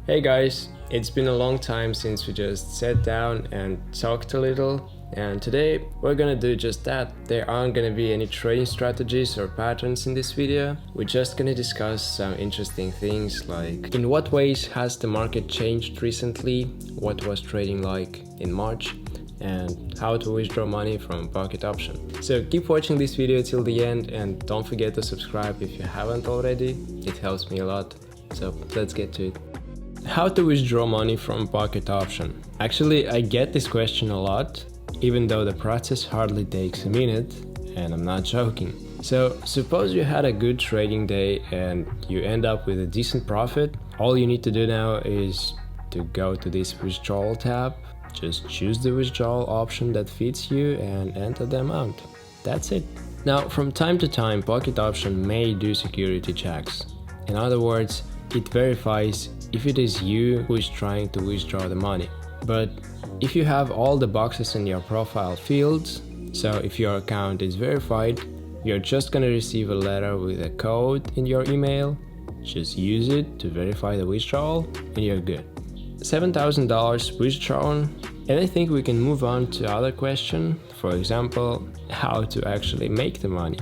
Hey guys, it's been a long time since we just sat down and talked a little, and today we're gonna do just that. There aren't gonna be any trading strategies or patterns in this video. We're just gonna discuss some interesting things like in what ways has the market changed recently, what was trading like in March, and how to withdraw money from PocketOption. So keep watching this video till the end and don't forget to subscribe if you haven't already. It helps me a lot. So let's get to it. How to withdraw money from PocketOption? Actually, I get this question a lot, even though the process hardly takes a minute, and I'm not joking. So suppose you had a good trading day and you end up with a decent profit. All you need to do now is to go to this withdrawal tab, just choose the withdrawal option that fits you and enter the amount. That's it. Now, from time to time, PocketOption may do security checks. In other words, it verifies if it is you who is trying to withdraw the money. But if you have all the boxes in your profile filled, so if your account is verified, you're just gonna receive a letter with a code in your email. Just use it to verify the withdrawal and you're good. $7,000 withdrawn, and I think we can move on to other question. For example, how to actually make the money.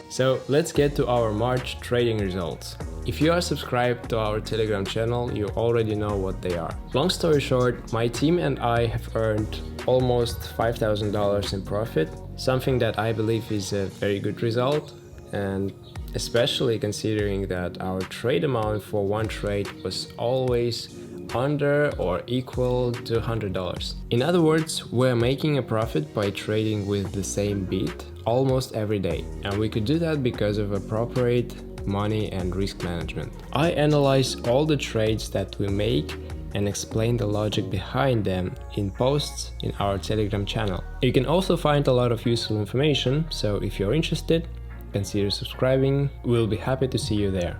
So let's get to our March trading results. If you are subscribed to our Telegram channel, you already know what they are. Long story short, my team and I have earned almost $5,000 in profit, something that I believe is a very good result, and especially considering that our trade amount for one trade was always under or equal to $100. In other words, we're making a profit by trading with the same bid almost every day, and we could do that because of appropriate money and risk management. I analyze all the trades that we make and explain the logic behind them in posts in our Telegram channel. You can also find a lot of useful information, so if you're interested, consider subscribing. We'll be happy to see you there.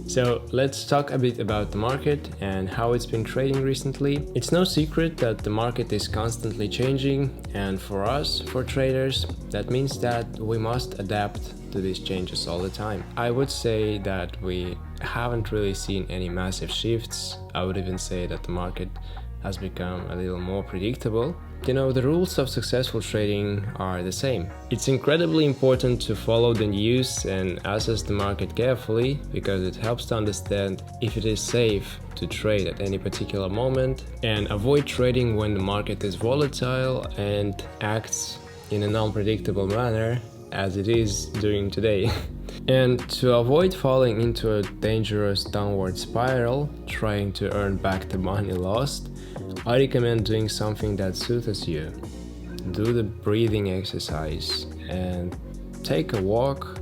So let's talk a bit about the market and how it's been trading recently. It's no secret that the market is constantly changing, and for us, for traders, that means that we must adapt to these changes all the time. I would say that we haven't really seen any massive shifts. I would even say that the market has become a little more predictable. You know, the rules of successful trading are the same. It's incredibly important to follow the news and assess the market carefully, because it helps to understand if it is safe to trade at any particular moment, and avoid trading when the market is volatile and acts in an unpredictable manner as it is doing today. And to avoid falling into a dangerous downward spiral, trying to earn back the money lost, I recommend doing something that suits you. Do the breathing exercise and take a walk,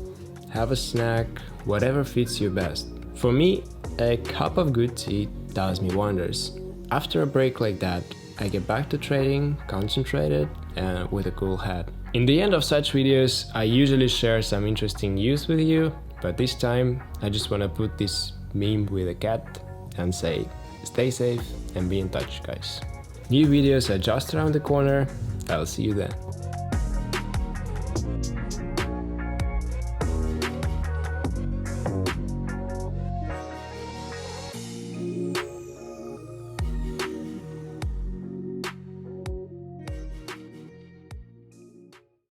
have a snack, whatever fits you best. For me, a cup of good tea does me wonders. After a break like that, I get back to trading, concentrated and with a cool head. In the end of such videos, I usually share some interesting news with you, but this time I just want to put this meme with a cat and say, stay safe and be in touch, guys. New videos are just around the corner. I'll see you then.